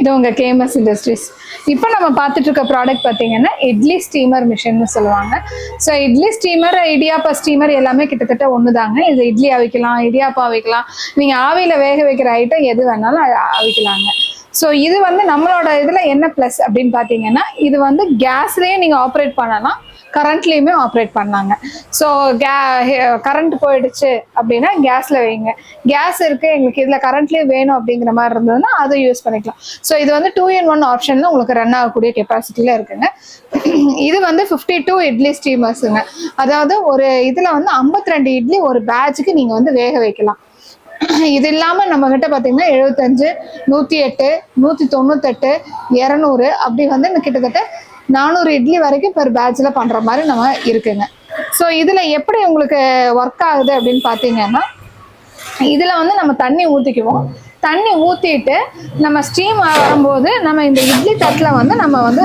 இது உங்க KMS Industries. இப்போ நம்ம பார்த்துட்டு இருக்க ப்ராடக்ட் பார்த்தீங்கன்னா இட்லி ஸ்டீமர் மிஷின்னு சொல்லுவாங்க. So idli steamer, Idiyappa steamer எல்லாமே கிட்டத்தட்ட ஒன்று தாங்க. இது இட்லி அவிக்கலாம், இடியாப்பா அவிக்கலாம், நீங்கள் ஆவியில் வேக வைக்கிற ஐட்டம் எது வேணாலும் அவிக்கலாங்க. ஸோ இது வந்து நம்மளோட இதில் என்ன ப்ளஸ் அப்படின்னு பார்த்தீங்கன்னா, இது வந்து கேஸ்லேயே நீங்கள் ஆப்ரேட் பண்ணலாம், கரண்ட்லேயுமே ஆப்ரேட் பண்ணாங்க. ஸோ கரண்ட் போயிடுச்சு அப்படின்னா கேஸில் வைங்க, கேஸ் இருக்குது எங்களுக்கு இதில் கரண்ட்லேயே வேணும் அப்படிங்கிற மாதிரி இருந்ததுன்னா அதை யூஸ் பண்ணிக்கலாம். ஸோ இது வந்து 2-in-1 ஆப்ஷனில் உங்களுக்கு ரன் ஆகக்கூடிய கெப்பாசிட்டியில் இருக்குங்க. இது வந்து 52 இட்லி ஸ்டீமர்ஸுங்க. அதாவது ஒரு இதில் வந்து 52 இட்லி ஒரு பேட்சுக்கு நீங்கள் வந்து வேக வைக்கலாம். இது இல்லாமல் நம்ம கிட்ட பார்த்தீங்கன்னா 75, 108, 198, 200 அப்படி வந்து கிட்டத்தட்ட 400 இட்லி வரைக்கும் பெர் பேட்சில் பண்ணுற மாதிரி நம்ம இருக்குங்க. ஸோ இதில் எப்படி உங்களுக்கு ஒர்க் ஆகுது அப்படின்னு பார்த்தீங்கன்னா, இதில் வந்து நம்ம தண்ணி ஊற்றிக்குவோம். தண்ணி ஊற்றிட்டு நம்ம ஸ்டீம் வரும்போது நம்ம இந்த இட்லி தட்டில் வந்து நம்ம வந்து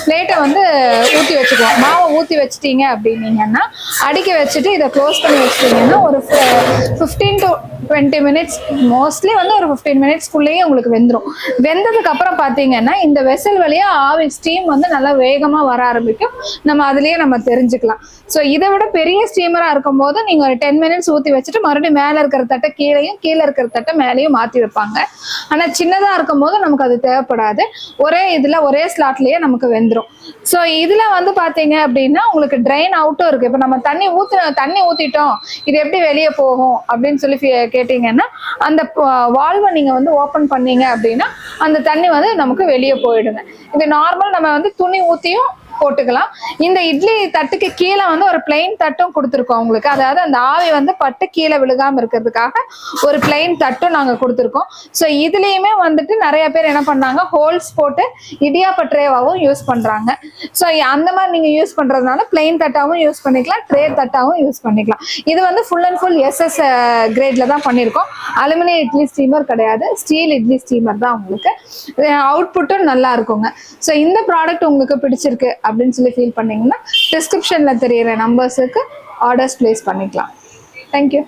பிளேட்டை வந்து ஊற்றி வச்சுக்குவோம். மாவை ஊற்றி வச்சிட்டிங்க அப்படின்னீங்கன்னா அடிக்க வச்சுட்டு இதை க்ளோஸ் பண்ணி வச்சிட்டிங்கன்னா ஒரு 15 to 20 மினிட்ஸ், மோஸ்ட்லி வந்து ஒரு 15 மினிட்ஸ்க்குள்ளேயே உங்களுக்கு வெந்துடும். வெந்ததுக்கு அப்புறம் பார்த்தீங்கன்னா இந்த வெசல் வழியாக ஆவி ஸ்டீம் வந்து நல்லா வேகமாக வர ஆரம்பிக்கும். நம்ம அதுலேயே நம்ம தெரிஞ்சுக்கலாம். ஸோ இதை விட பெரிய ஸ்டீமராக இருக்கும் போது நீங்கள் ஒரு 10 மினிட்ஸ் ஊற்றி வச்சுட்டு மறுபடியும் மேலே இருக்கிற தட்டை கீழேயும், கீழே இருக்கிற தட்டை மேலேயும் மாற்றி வைப்பாங்க. ஆனால் சின்னதாக இருக்கும் போது நமக்கு அது தேவைப்படாது. ஒரே இதில் ஒரே ஸ்லாட்லேயே நமக்கு வெந்துடும். ஸோ இதில் வந்து பார்த்தீங்க அப்படின்னா உங்களுக்கு ட்ரைன் அவுட்டும் இருக்குது. இப்போ நம்ம தண்ணி ஊற்றிட்டோம், இது எப்படி வெளியே போகும் அப்படின்னு சொல்லி கேட்டிங்கன்னா, அந்த வால்வை நீங்கள் வந்து ஓப்பன் பண்ணீங்க அப்படின்னா அந்த தண்ணி வந்து நமக்கு வெளியே போயிடுங்க. இது நார்மல் நம்ம வந்து துணி ஊற்றியும் போட்டுக்கலாம். இந்த இட்லி தட்டுக்கு கீழே வந்து ஒரு பிளைன் தட்டும் கொடுத்துருக்கோம் உங்களுக்கு. அதாவது அந்த ஆவி வந்து பட்டு கீழே விழுகாம இருக்கிறதுக்காக ஒரு பிளைன் தட்டும் நாங்கள் கொடுத்துருக்கோம். ஸோ இதுலேயுமே வந்துட்டு நிறைய பேர் என்ன பண்ணாங்க, ஹோல்ஸ் போட்டு இடியாப்ப ட்ரேவாகவும் யூஸ் பண்ணுறாங்க. ஸோ அந்த மாதிரி நீங்கள் யூஸ் பண்ணுறதுனால பிளைன் தட்டாகவும் யூஸ் பண்ணிக்கலாம், ட்ரே தட்டாகவும் யூஸ் பண்ணிக்கலாம். இது வந்து ஃபுல் அண்ட் ஃபுல் SS கிரேட்ல தான் பண்ணியிருக்கோம். அலுமினியம் இட்லி ஸ்டீமர் கிடையாது, ஸ்டீல் இட்லி ஸ்டீமர் தான். உங்களுக்கு அவுட்புட்டும் நல்லா இருக்குங்க. ஸோ இந்த ப்ராடக்ட் உங்களுக்கு பிடிச்சிருக்கு அப்படின்னு சொல்லி ஃபீல் பண்ணீங்கன்னா டிஸ்கிரிப்ஷன்ல தெரியிற நம்பர்ஸுக்கு ஆர்டர்ஸ் பிளேஸ் பண்ணிக்கலாம். தேங்க்யூ.